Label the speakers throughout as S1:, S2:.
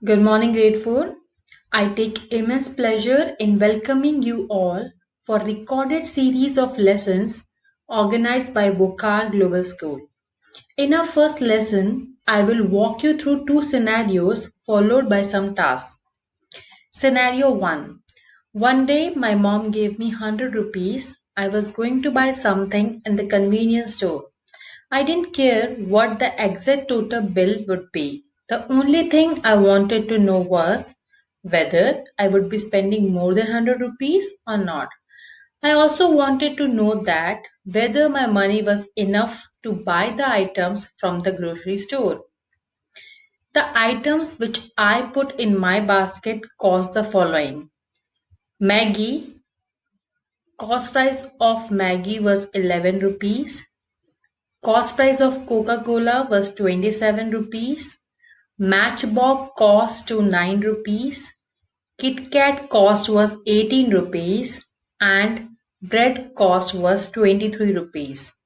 S1: Good morning, grade 4. I take immense pleasure in welcoming you all for recorded series of lessons organized by Vocal Global School. In our first lesson, I will walk you through two scenarios followed by some tasks. Scenario 1. One day my mom gave me 100 rupees. I was going to buy something in the convenience store. I didn't care what the exact total bill would be. The only thing I wanted to know was whether I would be spending more than 100 rupees or not. I also wanted to know that whether my money was enough to buy the items from the grocery store. The items which I put in my basket cost the following. Maggie, cost price of Maggie was 11 rupees. Cost price of Coca-Cola was 27 rupees. Matchbox cost to 9 rupees. Kit Kat cost was 18 rupees and bread cost was 23 rupees.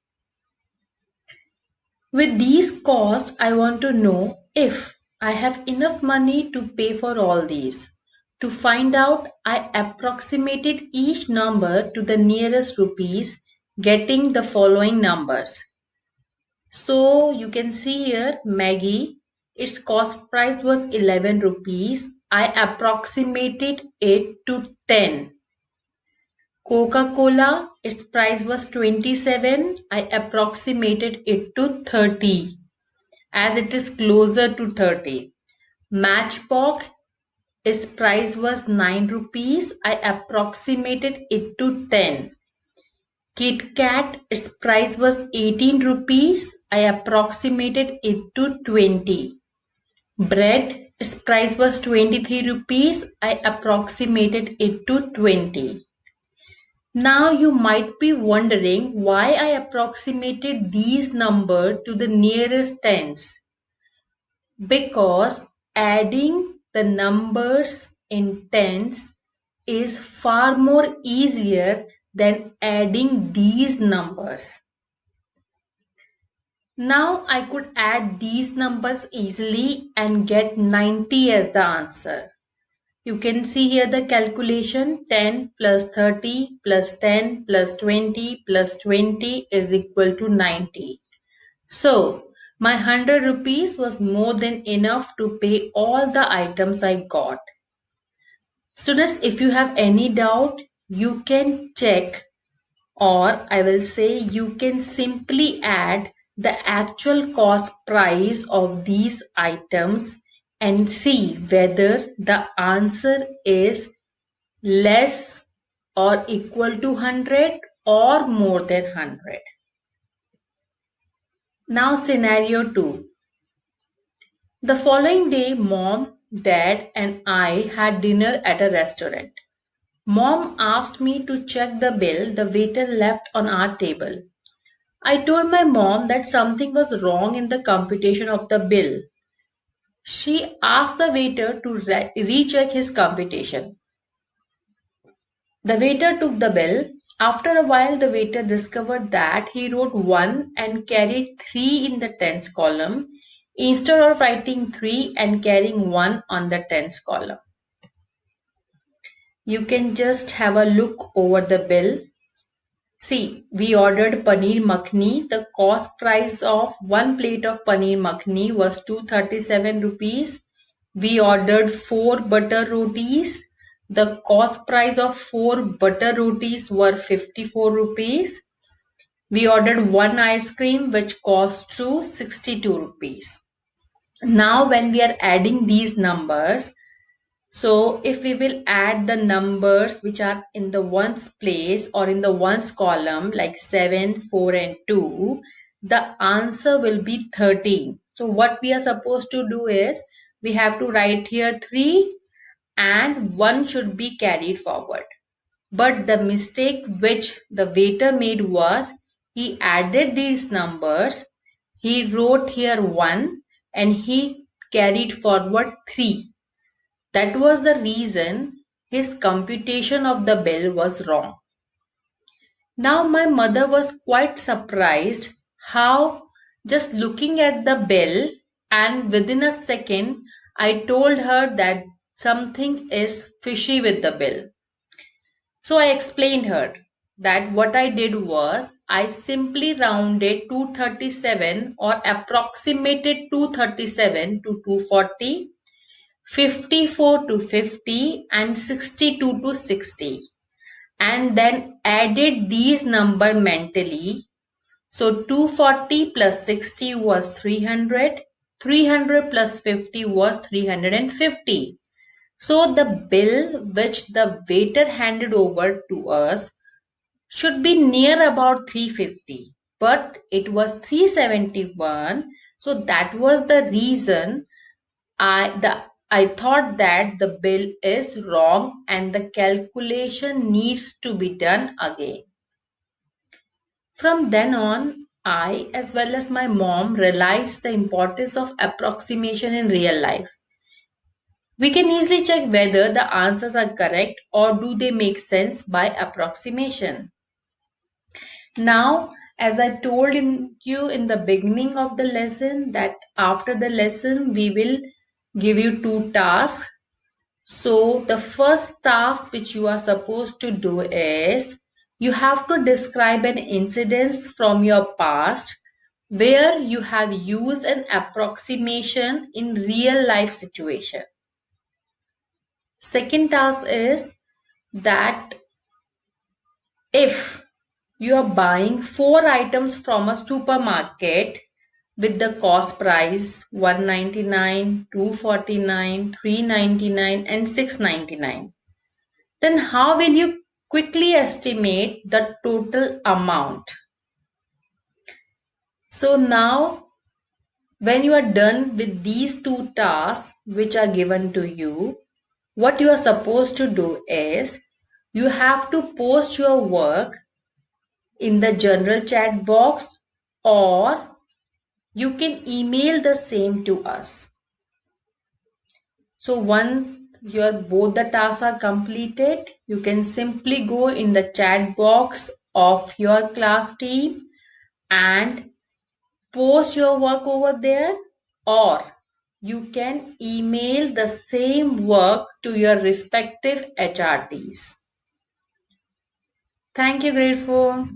S1: With these costs, I want to know if I have enough money to pay for all these. To find out, I approximated each number to the nearest rupees, getting the following numbers. So you can see here Maggie, its cost price was 11 rupees. I approximated it to 10. Coca-Cola, its price was 27. I approximated it to 30 as it is closer to 30. Matchbox, its price was 9 rupees. I approximated it to 10. Kit Kat, its price was 18 rupees. I approximated it to 20. Bread, its price was 23 rupees. I approximated it to 20. Now you might be wondering why I approximated these numbers to the nearest tens. Because adding the numbers in tens is far more easier than adding these numbers. Now I could add these numbers easily and get 90 as the answer. You can see here the calculation 10 plus 30 plus 10 plus 20 plus 20 is equal to 90. So my 100 rupees was more than enough to pay all the items I got. Students, if you have any doubt, you can check, or I will say you can simply add the actual cost price of these items and see whether the answer is less or equal to 100 or more than 100. Now scenario 2. The following day, mom, dad and I had dinner at a restaurant. Mom asked me to check the bill the waiter left on our table. I told my mom that something was wrong in the computation of the bill. She asked the waiter to recheck his computation. The waiter took the bill. After a while, the waiter discovered that he wrote 1 and carried 3 in the tens column instead of writing 3 and carrying 1 on the tens column. You can just have a look over the bill. See, we ordered paneer makhni. The cost price of one plate of paneer makhni was 237 rupees. We ordered 4 butter rotis. The cost price of 4 butter rotis were 54 rupees. We ordered one ice cream which cost to 62 rupees. Now when we are adding these numbers, so if we will add the numbers which are in the ones place or in the ones column like 7, 4 and 2, the answer will be 13. So what we are supposed to do is we have to write here 3 and 1 should be carried forward. But the mistake which the waiter made was he added these numbers, he wrote here 1 and he carried forward 3. That was the reason his computation of the bill was wrong. Now my mother was quite surprised how just looking at the bill and within a second I told her that something is fishy with the bill. So I explained her that what I did was I simply rounded 237 or approximated 237 to 240, 54 to 50 and 62 to 60, and then added these number mentally. So 240 plus 60 was 300, 300 plus 50 was 350. So the bill which the waiter handed over to us should be near about 350, but it was 371. So that was the reason I thought that the bill is wrong and the calculation needs to be done again. From then on, I, as well as my mom, realized the importance of approximation in real life. We can easily check whether the answers are correct or do they make sense by approximation. Now, as I told you in the beginning of the lesson, that after the lesson we will give you two tasks. So, the first task which you are supposed to do is you have to describe an incident from your past where you have used an approximation in real life situation. Second task is that if you are buying four items from a supermarket with the cost price 199, 249, 399 and 699, then how will you quickly estimate the total amount? So now when you are done with these two tasks which are given to you, what you are supposed to do is you have to post your work in the general chat box, or you can email the same to us. So once your both the tasks are completed, you can simply go in the chat box of your class team and post your work over there, or you can email the same work to your respective HRTs. Thank you, grade 4.